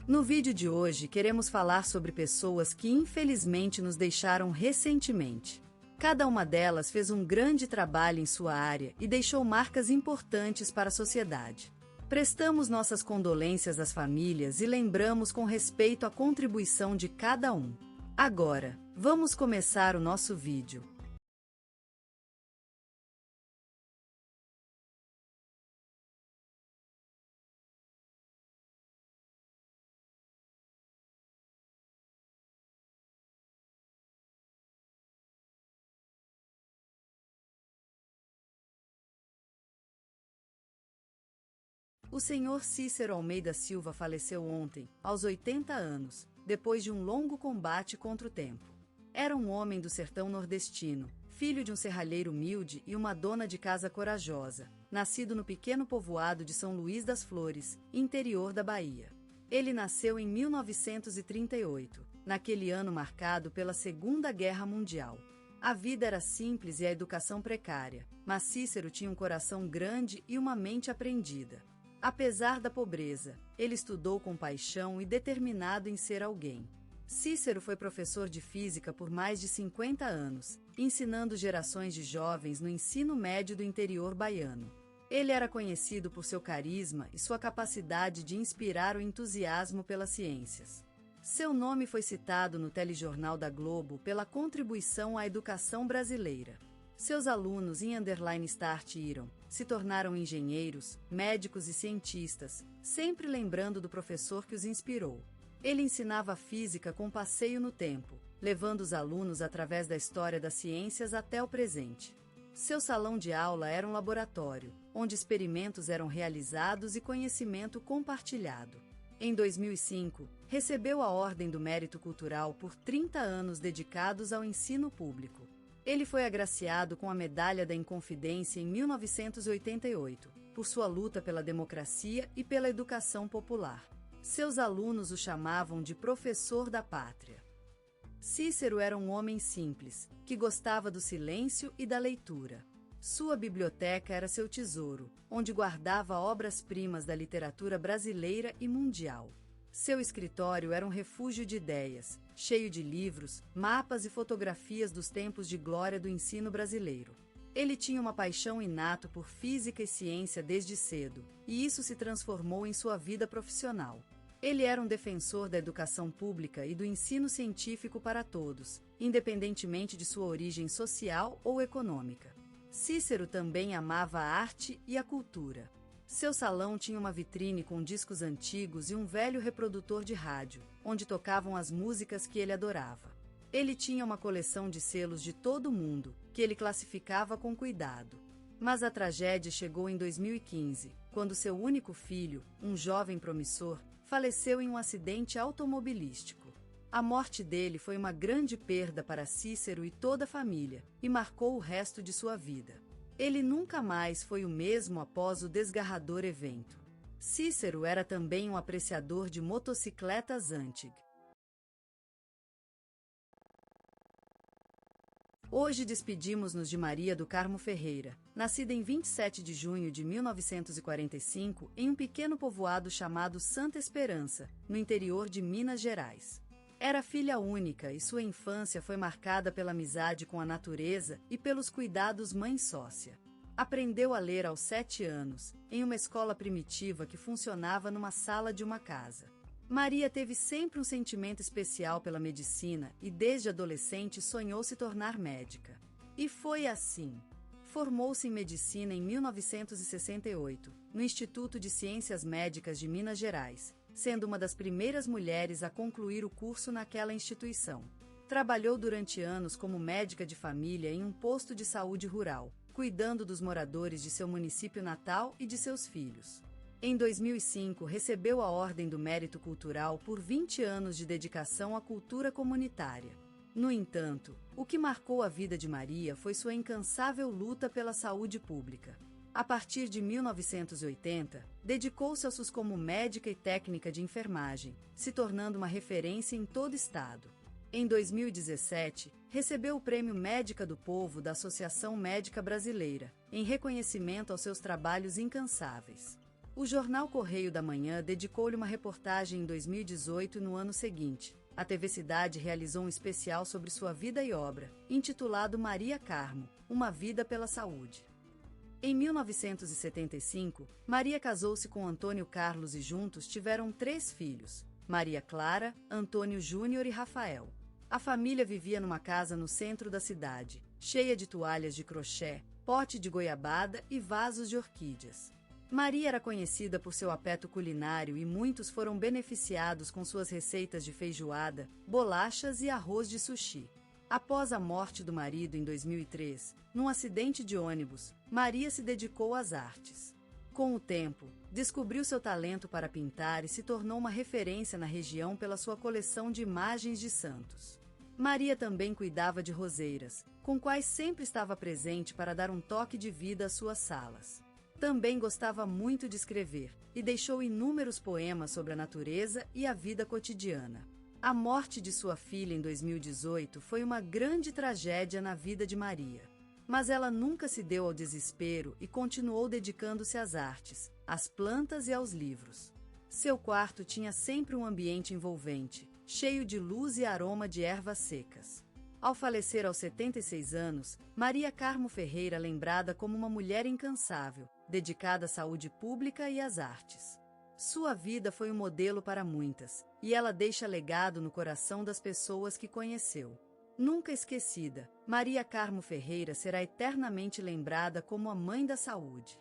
No vídeo de hoje queremos falar sobre pessoas que infelizmente nos deixaram recentemente. Cada uma delas fez um grande trabalho em sua área e deixou marcas importantes para a sociedade. Prestamos nossas condolências às famílias e lembramos com respeito a contribuição de cada um. Agora, vamos começar o nosso vídeo. O senhor Cícero Almeida Silva faleceu ontem, aos 80 anos, depois de um longo combate contra o tempo. Era um homem do sertão nordestino, filho de um serralheiro humilde e uma dona de casa corajosa, nascido no pequeno povoado de São Luís das Flores, interior da Bahia. Ele nasceu em 1938, naquele ano marcado pela Segunda Guerra Mundial. A vida era simples e a educação precária, mas Cícero tinha um coração grande e uma mente aprendida. Apesar da pobreza, ele estudou com paixão e determinado em ser alguém. Cícero foi professor de física por mais de 50 anos, ensinando gerações de jovens no ensino médio do interior baiano. Ele era conhecido por seu carisma e sua capacidade de inspirar o entusiasmo pelas ciências. Seu nome foi citado no telejornal da Globo pela contribuição à educação brasileira. Seus alunos em *start iram, se tornaram engenheiros, médicos e cientistas, sempre lembrando do professor que os inspirou. Ele ensinava física com passeio no tempo, levando os alunos através da história das ciências até o presente. Seu salão de aula era um laboratório, onde experimentos eram realizados e conhecimento compartilhado. Em 2005, recebeu a Ordem do Mérito Cultural por 30 anos dedicados ao ensino público. Ele foi agraciado com a Medalha da Inconfidência em 1988, por sua luta pela democracia e pela educação popular. Seus alunos o chamavam de professor da pátria. Cícero era um homem simples, que gostava do silêncio e da leitura. Sua biblioteca era seu tesouro, onde guardava obras-primas da literatura brasileira e mundial. Seu escritório era um refúgio de ideias, cheio de livros, mapas e fotografias dos tempos de glória do ensino brasileiro. Ele tinha uma paixão inata por física e ciência desde cedo, e isso se transformou em sua vida profissional. Ele era um defensor da educação pública e do ensino científico para todos, independentemente de sua origem social ou econômica. Cícero também amava a arte e a cultura. Seu salão tinha uma vitrine com discos antigos e um velho reprodutor de rádio, onde tocavam as músicas que ele adorava. Ele tinha uma coleção de selos de todo o mundo, que ele classificava com cuidado. Mas a tragédia chegou em 2015, quando seu único filho, um jovem promissor, faleceu em um acidente automobilístico. A morte dele foi uma grande perda para Cícero e toda a família, e marcou o resto de sua vida. Ele nunca mais foi o mesmo após o desgarrador evento. Cícero era também um apreciador de motocicletas antigas. Hoje despedimos-nos de Maria do Carmo Ferreira, nascida em 27 de junho de 1945 em um pequeno povoado chamado Santa Esperança, no interior de Minas Gerais. Era filha única e sua infância foi marcada pela amizade com a natureza e pelos cuidados mãe-sócia. Aprendeu a ler aos 7 anos, em uma escola primitiva que funcionava numa sala de uma casa. Maria teve sempre um sentimento especial pela medicina e desde adolescente sonhou se tornar médica. E foi assim. Formou-se em medicina em 1968, no Instituto de Ciências Médicas de Minas Gerais, sendo uma das primeiras mulheres a concluir o curso naquela instituição. Trabalhou durante anos como médica de família em um posto de saúde rural, cuidando dos moradores de seu município natal e de seus filhos. Em 2005, recebeu a Ordem do Mérito Cultural por 20 anos de dedicação à cultura comunitária. No entanto, o que marcou a vida de Maria foi sua incansável luta pela saúde pública. A partir de 1980, dedicou-se ao SUS como médica e técnica de enfermagem, se tornando uma referência em todo o estado. Em 2017, recebeu o Prêmio Médica do Povo da Associação Médica Brasileira, em reconhecimento aos seus trabalhos incansáveis. O jornal Correio da Manhã dedicou-lhe uma reportagem em 2018 e no ano seguinte, a TV Cidade realizou um especial sobre sua vida e obra, intitulado Maria Carmo, Uma Vida pela Saúde. Em 1975, Maria casou-se com Antônio Carlos e juntos tiveram 3 filhos, Maria Clara, Antônio Júnior e Rafael. A família vivia numa casa no centro da cidade, cheia de toalhas de crochê, pote de goiabada e vasos de orquídeas. Maria era conhecida por seu apeto culinário e muitos foram beneficiados com suas receitas de feijoada, bolachas e arroz de sushi. Após a morte do marido em 2003, num acidente de ônibus, Maria se dedicou às artes. Com o tempo, descobriu seu talento para pintar e se tornou uma referência na região pela sua coleção de imagens de santos. Maria também cuidava de roseiras, com quais sempre estava presente para dar um toque de vida às suas salas. Também gostava muito de escrever, e deixou inúmeros poemas sobre a natureza e a vida cotidiana. A morte de sua filha em 2018 foi uma grande tragédia na vida de Maria. Mas ela nunca se deu ao desespero e continuou dedicando-se às artes, às plantas e aos livros. Seu quarto tinha sempre um ambiente envolvente, cheio de luz e aroma de ervas secas. Ao falecer aos 76 anos, Maria Carmo Ferreira é lembrada como uma mulher incansável, dedicada à saúde pública e às artes. Sua vida foi um modelo para muitas, e ela deixa legado no coração das pessoas que conheceu. Nunca esquecida, Maria Carmo Ferreira será eternamente lembrada como a mãe da saúde.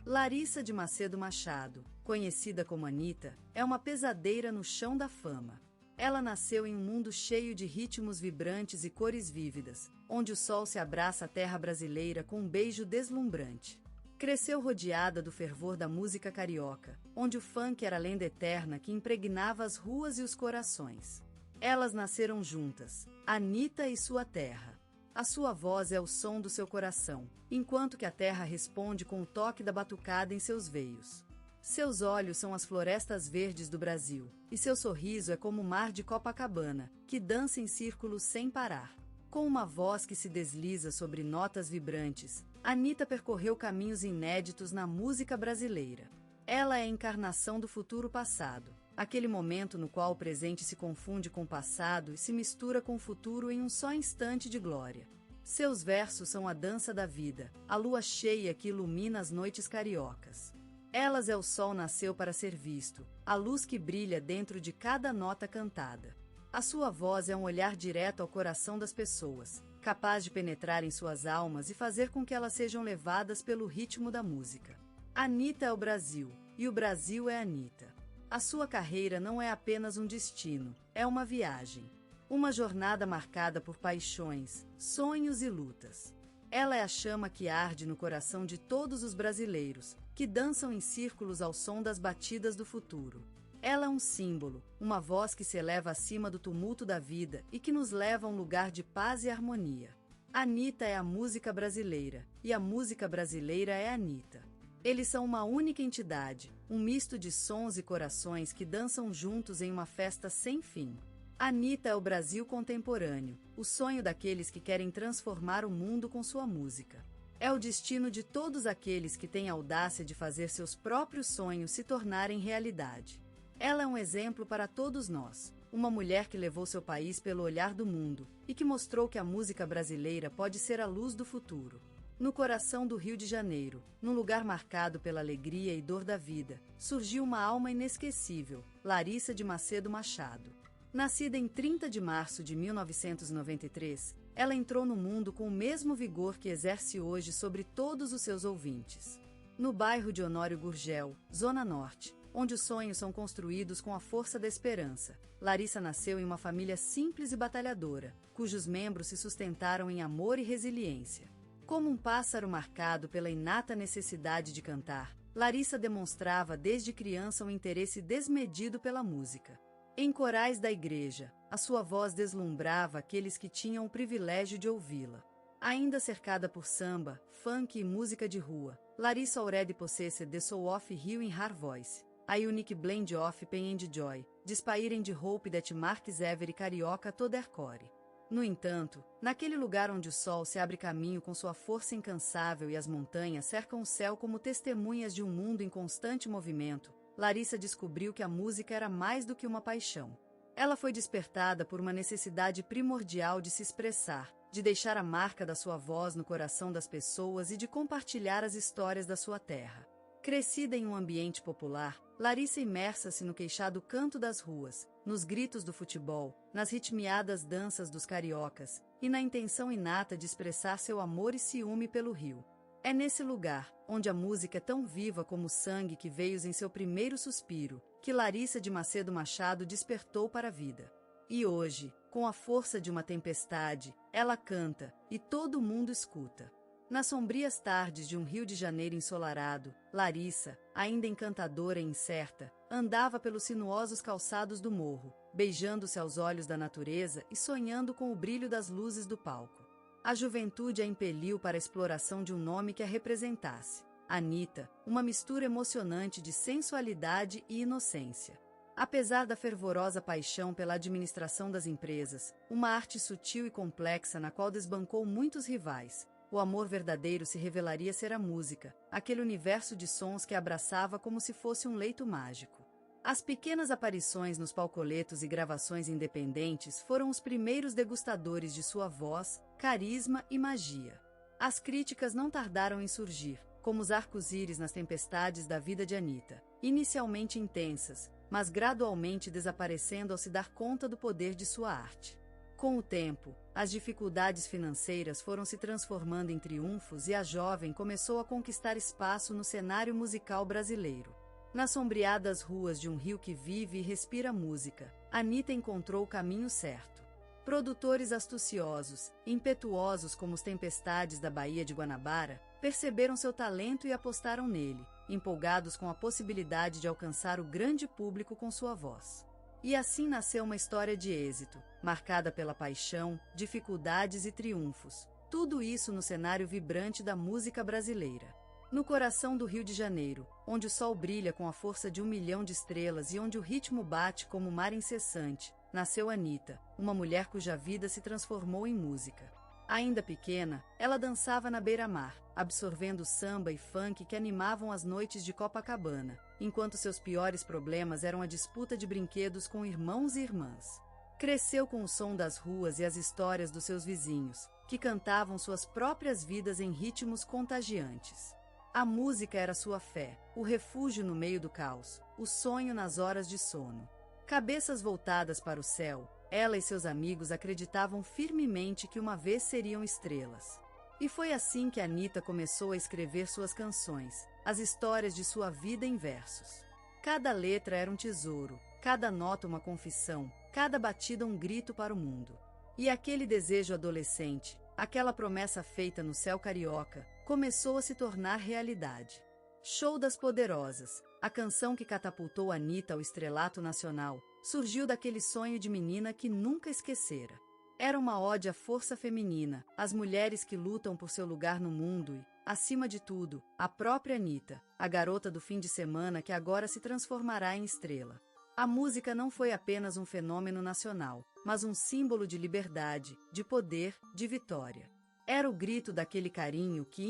Larissa de Macedo Machado, conhecida como Anitta, é uma pesadeira no chão da fama. Ela nasceu em um mundo cheio de ritmos vibrantes e cores vívidas, onde o sol se abraça à terra brasileira com um beijo deslumbrante. Cresceu rodeada do fervor da música carioca, onde o funk era a lenda eterna que impregnava as ruas e os corações. Elas nasceram juntas, Anitta e sua terra. A sua voz é o som do seu coração, enquanto que a terra responde com o toque da batucada em seus veios. Seus olhos são as florestas verdes do Brasil, e seu sorriso é como o mar de Copacabana, que dança em círculos sem parar. Com uma voz que se desliza sobre notas vibrantes, Anitta percorreu caminhos inéditos na música brasileira. Ela é a encarnação do futuro passado, aquele momento no qual o presente se confunde com o passado e se mistura com o futuro em um só instante de glória. Seus versos são a dança da vida, a lua cheia que ilumina as noites cariocas. Elas é o sol nasceu para ser visto, a luz que brilha dentro de cada nota cantada. A sua voz é um olhar direto ao coração das pessoas, capaz de penetrar em suas almas e fazer com que elas sejam levadas pelo ritmo da música. Anitta é o Brasil, e o Brasil é Anitta. A sua carreira não é apenas um destino, é uma viagem. Uma jornada marcada por paixões, sonhos e lutas. Ela é a chama que arde no coração de todos os brasileiros, que dançam em círculos ao som das batidas do futuro. Ela é um símbolo, uma voz que se eleva acima do tumulto da vida e que nos leva a um lugar de paz e harmonia. Anitta é a música brasileira, e a música brasileira é Anitta. Eles são uma única entidade, um misto de sons e corações que dançam juntos em uma festa sem fim. Anitta é o Brasil contemporâneo, o sonho daqueles que querem transformar o mundo com sua música. É o destino de todos aqueles que têm a audácia de fazer seus próprios sonhos se tornarem realidade. Ela é um exemplo para todos nós, uma mulher que levou seu país pelo olhar do mundo e que mostrou que a música brasileira pode ser a luz do futuro. No coração do Rio de Janeiro, num lugar marcado pela alegria e dor da vida, surgiu uma alma inesquecível, Larissa de Macedo Machado. Nascida em 30 de março de 1993, ela entrou no mundo com o mesmo vigor que exerce hoje sobre todos os seus ouvintes. No bairro de Honório Gurgel, Zona Norte, onde os sonhos são construídos com a força da esperança, Larissa nasceu em uma família simples e batalhadora, cujos membros se sustentaram em amor e resiliência. Como um pássaro marcado pela inata necessidade de cantar, Larissa demonstrava desde criança um interesse desmedido pela música. Em corais da igreja, a sua voz deslumbrava aqueles que tinham o privilégio de ouvi-la. Ainda cercada por samba, funk e música de rua, Larissa already possessed the soul of hearing her voice, a unique blend of pain and joy, despairing de hope that marks every carioca todercore. No entanto, naquele lugar onde o sol se abre caminho com sua força incansável e as montanhas cercam o céu como testemunhas de um mundo em constante movimento, Larissa descobriu que a música era mais do que uma paixão. Ela foi despertada por uma necessidade primordial de se expressar, de deixar a marca da sua voz no coração das pessoas e de compartilhar as histórias da sua terra. Crescida em um ambiente popular, Larissa imersa-se no queixado canto das ruas, nos gritos do futebol, nas ritmiadas danças dos cariocas, e na intenção inata de expressar seu amor e ciúme pelo Rio. É nesse lugar, onde a música é tão viva como o sangue que veio em seu primeiro suspiro, que Larissa de Macedo Machado despertou para a vida. E hoje, com a força de uma tempestade, ela canta, e todo mundo escuta. Nas sombrias tardes de um Rio de Janeiro ensolarado, Larissa, ainda encantadora e incerta, andava pelos sinuosos calçados do morro, beijando-se aos olhos da natureza e sonhando com o brilho das luzes do palco. A juventude a impeliu para a exploração de um nome que a representasse. Anitta, uma mistura emocionante de sensualidade e inocência. Apesar da fervorosa paixão pela administração das empresas, uma arte sutil e complexa na qual desbancou muitos rivais, o amor verdadeiro se revelaria ser a música, aquele universo de sons que abraçava como se fosse um leito mágico. As pequenas aparições nos palcoletos e gravações independentes foram os primeiros degustadores de sua voz, carisma e magia. As críticas não tardaram em surgir, como os arco-íris nas tempestades da vida de Anitta, inicialmente intensas, mas gradualmente desaparecendo ao se dar conta do poder de sua arte. Com o tempo, as dificuldades financeiras foram se transformando em triunfos e a jovem começou a conquistar espaço no cenário musical brasileiro. Nas sombreadas ruas de um Rio que vive e respira música, Anitta encontrou o caminho certo. Produtores astuciosos, impetuosos como as tempestades da Baía de Guanabara, perceberam seu talento e apostaram nele, empolgados com a possibilidade de alcançar o grande público com sua voz. E assim nasceu uma história de êxito, marcada pela paixão, dificuldades e triunfos. Tudo isso no cenário vibrante da música brasileira. No coração do Rio de Janeiro, onde o sol brilha com a força de 1 milhão de estrelas e onde o ritmo bate como mar incessante, nasceu Anitta, uma mulher cuja vida se transformou em música. Ainda pequena, ela dançava na beira-mar, absorvendo samba e funk que animavam as noites de Copacabana, enquanto seus piores problemas eram a disputa de brinquedos com irmãos e irmãs. Cresceu com o som das ruas e as histórias dos seus vizinhos, que cantavam suas próprias vidas em ritmos contagiantes. A música era sua fé, o refúgio no meio do caos, o sonho nas horas de sono. Cabeças voltadas para o céu, ela e seus amigos acreditavam firmemente que uma vez seriam estrelas. E foi assim que Anitta começou a escrever suas canções, as histórias de sua vida em versos. Cada letra era um tesouro, cada nota uma confissão, cada batida um grito para o mundo. E aquele desejo adolescente, aquela promessa feita no céu carioca, começou a se tornar realidade. Show das Poderosas, a canção que catapultou Anitta ao estrelato nacional, surgiu daquele sonho de menina que nunca esquecera. Era uma ode à força feminina, às mulheres que lutam por seu lugar no mundo e, acima de tudo, à própria Anitta, a garota do fim de semana que agora se transformará em estrela. A música não foi apenas um fenômeno nacional, mas um símbolo de liberdade, de poder, de vitória. Era o grito daquele carinho que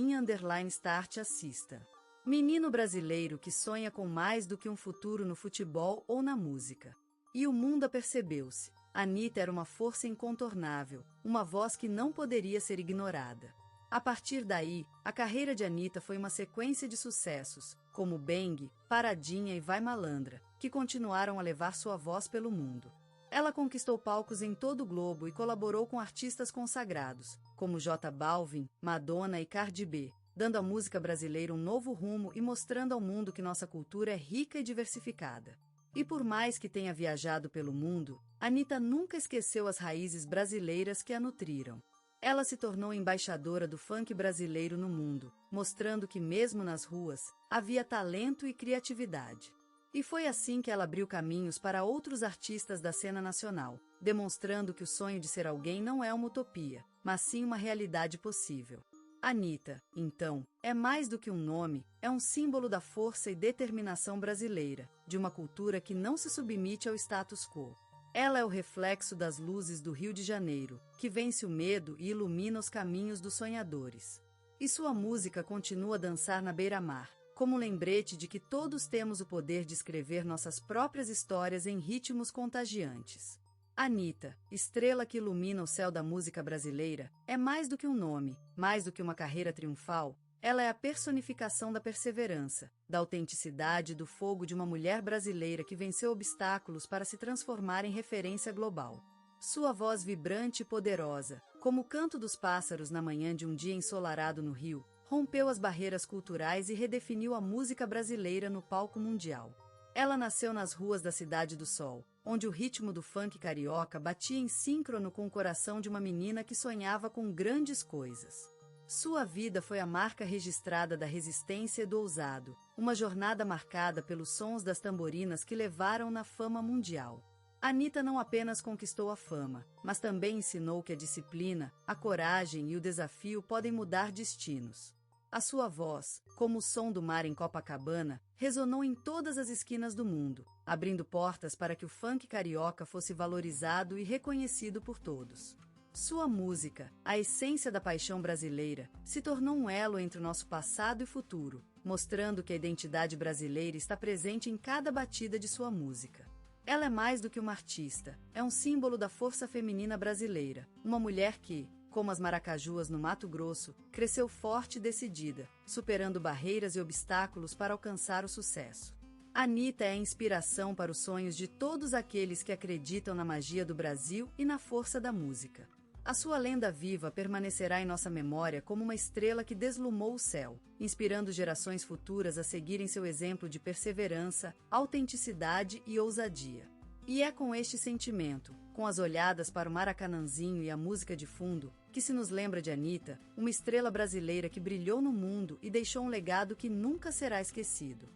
_start assista. Menino brasileiro que sonha com mais do que um futuro no futebol ou na música. E o mundo apercebeu-se. Anitta era uma força incontornável, uma voz que não poderia ser ignorada. A partir daí, a carreira de Anitta foi uma sequência de sucessos, como Bang, Paradinha e Vai Malandra, que continuaram a levar sua voz pelo mundo. Ela conquistou palcos em todo o globo e colaborou com artistas consagrados, como J Balvin, Madonna e Cardi B, dando à música brasileira um novo rumo e mostrando ao mundo que nossa cultura é rica e diversificada. E por mais que tenha viajado pelo mundo, Anitta nunca esqueceu as raízes brasileiras que a nutriram. Ela se tornou embaixadora do funk brasileiro no mundo, mostrando que mesmo nas ruas, havia talento e criatividade. E foi assim que ela abriu caminhos para outros artistas da cena nacional, demonstrando que o sonho de ser alguém não é uma utopia, mas sim uma realidade possível. Anitta, então, é mais do que um nome, é um símbolo da força e determinação brasileira, de uma cultura que não se submete ao status quo. Ela é o reflexo das luzes do Rio de Janeiro, que vence o medo e ilumina os caminhos dos sonhadores. E sua música continua a dançar na beira-mar, como um lembrete de que todos temos o poder de escrever nossas próprias histórias em ritmos contagiantes. Anitta, estrela que ilumina o céu da música brasileira, é mais do que um nome, mais do que uma carreira triunfal. Ela é a personificação da perseverança, da autenticidade e do fogo de uma mulher brasileira que venceu obstáculos para se transformar em referência global. Sua voz vibrante e poderosa, como o canto dos pássaros na manhã de um dia ensolarado no Rio, rompeu as barreiras culturais e redefiniu a música brasileira no palco mundial. Ela nasceu nas ruas da Cidade do Sol, onde o ritmo do funk carioca batia em síncrono com o coração de uma menina que sonhava com grandes coisas. Sua vida foi a marca registrada da resistência e do ousado, uma jornada marcada pelos sons das tamborinas que levaram-na fama mundial. Anitta não apenas conquistou a fama, mas também ensinou que a disciplina, a coragem e o desafio podem mudar destinos. A sua voz, como o som do mar em Copacabana, ressonou em todas as esquinas do mundo, abrindo portas para que o funk carioca fosse valorizado e reconhecido por todos. Sua música, a essência da paixão brasileira, se tornou um elo entre o nosso passado e futuro, mostrando que a identidade brasileira está presente em cada batida de sua música. Ela é mais do que uma artista, é um símbolo da força feminina brasileira, uma mulher que, como as maracajuas no Mato Grosso, cresceu forte e decidida, superando barreiras e obstáculos para alcançar o sucesso. Anitta é a inspiração para os sonhos de todos aqueles que acreditam na magia do Brasil e na força da música. A sua lenda viva permanecerá em nossa memória como uma estrela que deslumou o céu, inspirando gerações futuras a seguirem seu exemplo de perseverança, autenticidade e ousadia. E é com este sentimento, com as olhadas para o Maracanãzinho e a música de fundo, que se nos lembra de Anitta, uma estrela brasileira que brilhou no mundo e deixou um legado que nunca será esquecido.